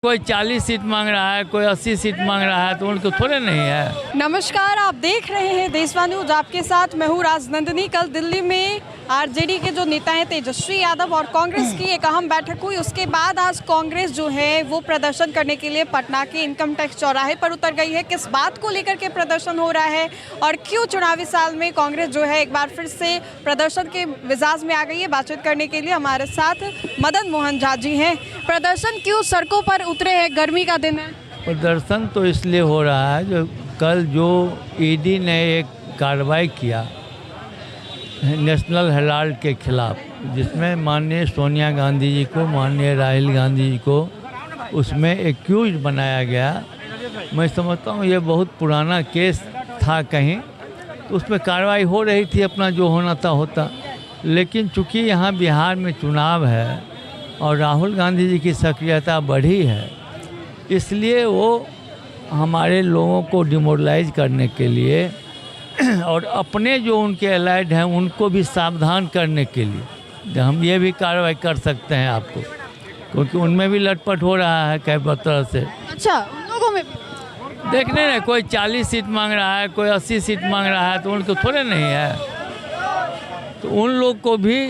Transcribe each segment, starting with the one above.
कोई 40 सीट मांग रहा है, कोई 80 सीट मांग रहा है, तो उनको थोड़े नहीं है। नमस्कार, आप देख रहे हैं देशवाणी न्यूज। आपके साथ मैं हूँ राजनंदिनी। कल दिल्ली में आरजेडी के जो नेता हैं तेजस्वी यादव और कांग्रेस की एक अहम बैठक हुई। उसके बाद आज कांग्रेस जो है वो प्रदर्शन करने के लिए पटना के इनकम टैक्स चौराहे पर उतर गई है। किस बात को लेकर के प्रदर्शन हो रहा है और क्यों चुनावी साल में कांग्रेस जो है एक बार फिर से प्रदर्शन के मिजाज में आ गई है, बातचीत करने के लिए हमारे साथ मदन मोहन झा जी हैं। प्रदर्शन क्यों सड़कों पर उतरे हैं? गर्मी का दिन है। प्रदर्शन तो इसलिए हो रहा है जो कल जो ईडी ने एक कार्रवाई किया नेशनल हेराल्ड के खिलाफ, जिसमें माननीय सोनिया गांधी जी को, माननीय राहुल गांधी जी को उसमें एक्यूज बनाया गया। मैं समझता हूँ ये बहुत पुराना केस था कहीं, तो उसमें कार्रवाई हो रही थी, अपना जो होना था होता। लेकिन चूँकि यहाँ बिहार में चुनाव है और राहुल गांधी जी की सक्रियता बढ़ी है, इसलिए वो हमारे लोगों को डिमोरलाइज करने के लिए और अपने जो उनके एलाइड हैं उनको भी सावधान करने के लिए हम ये भी कार्रवाई कर सकते हैं आपको, क्योंकि उनमें भी लटपट हो रहा है कई तरह से। अच्छा, उन लोगों में भी देखने ना, कोई 40 सीट मांग रहा है, कोई 80 सीट मांग रहा है, तो उनको थोड़े नहीं है। तो उन लोग को भी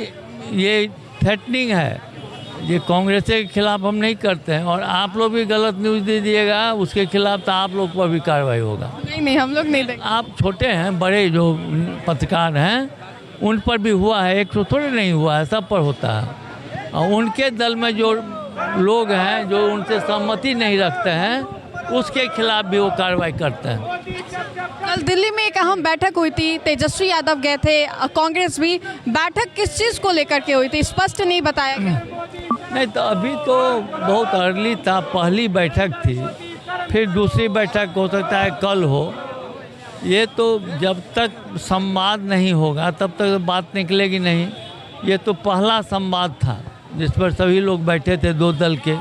ये थ्रेटनिंग है। ये कांग्रेस के खिलाफ हम नहीं करते हैं, और आप लोग भी गलत न्यूज़ दे दिएगा उसके खिलाफ तो आप लोग पर भी कार्रवाई होगा। नहीं, हम लोग नहीं देंगे। आप छोटे हैं, बड़े जो पत्रकार हैं उन पर भी हुआ है, एक तो थोड़े नहीं हुआ है, सब पर होता है। और उनके दल में जो लोग हैं जो उनसे सहमति नहीं रखते हैं उसके खिलाफ भी वो कार्रवाई करते हैं। कल दिल्ली में एक अहम बैठक हुई थी, तेजस्वी यादव गए थे, कांग्रेस भी। बैठक किस चीज़ को लेकर के हुई थी, स्पष्ट नहीं बताया गया। नहीं, तो अभी तो बहुत अर्ली था, पहली बैठक थी, फिर दूसरी बैठक हो सकता है कल हो। ये तो जब तक संवाद नहीं होगा तब तक बात निकलेगी नहीं। ये तो पहला संवाद था जिस पर सभी लोग बैठे थे, दो दल के,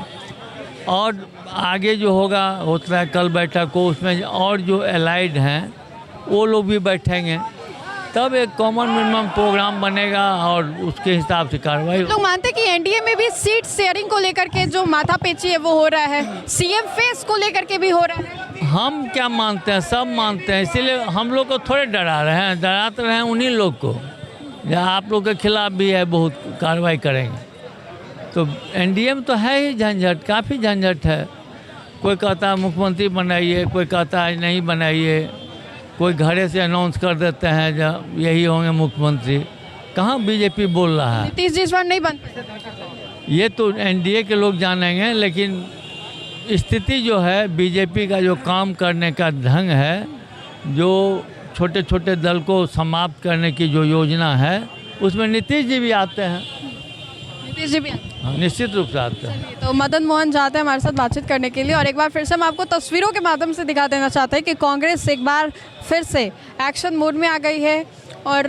और आगे जो होगा होता है कल बैठक को, उसमें और जो एलाइड हैं वो लोग भी बैठेंगे, तब एक कॉमन मिनिमम प्रोग्राम बनेगा और उसके हिसाब से कार्रवाई। लोग मानते हैं कि एनडीए में भी सीट शेयरिंग को लेकर के जो माथापेची है वो हो रहा है, सीएम फेस को लेकर के भी हो रहा है। हम क्या मानते हैं, सब मानते हैं, इसीलिए हम लोग को थोड़े डरा रहे हैं, डराते रहे हैं उन्हीं लोग को। या आप लोग के खिलाफ भी है, बहुत कार्रवाई करेंगे। तो एनडीए में तो है ही झंझट, काफ़ी झंझट है। कोई कहता है मुख्यमंत्री बनाइए, कोई कहता है नहीं बनाइए, कोई घरे से अनाउंस कर देते हैं जब यही होंगे मुख्यमंत्री। कहाँ बीजेपी बोल रहा है? नीतीश जी इस बार नहीं बन। ये तो एनडीए के लोग जानेंगे, लेकिन स्थिति जो है बीजेपी का जो काम करने का ढंग है, जो छोटे छोटे दल को समाप्त करने की जो योजना है, उसमें नीतीश जी भी आते हैं। नीतीश जी भी निश्चित रूप से आते हैं। तो मदन मोहन चाहते हैं हमारे साथ बातचीत करने के लिए, और एक बार फिर से हम आपको तस्वीरों के माध्यम से दिखा देना चाहते हैं कि कांग्रेस एक बार फिर से एक्शन मोड में आ गई है और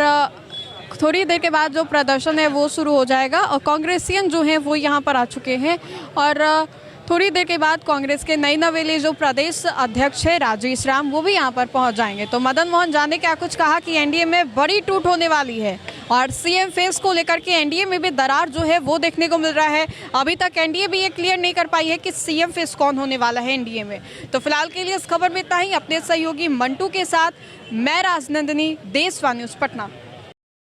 थोड़ी देर के बाद जो प्रदर्शन है वो शुरू हो जाएगा। और कांग्रेसियन जो हैं वो यहाँ पर आ चुके हैं और थोड़ी देर के बाद कांग्रेस के नई नवेली जो प्रदेश अध्यक्ष है राजेश राम, वो भी यहाँ पर पहुँच जाएंगे। तो मदन मोहन झा ने क्या कुछ कहा कि एनडीए में बड़ी टूट होने वाली है और सीएम फेस को लेकर के एनडीए में भी दरार जो है वो देखने को मिल रहा है। अभी तक एनडीए भी ये क्लियर नहीं कर पाई है कि सीएम फेस कौन होने वाला है एनडीए में। तो फिलहाल के लिए इस खबर में इतना ही। अपने सहयोगी मंटू के साथ मैं राजनंदिनी, देशवाणी न्यूज़ पटना।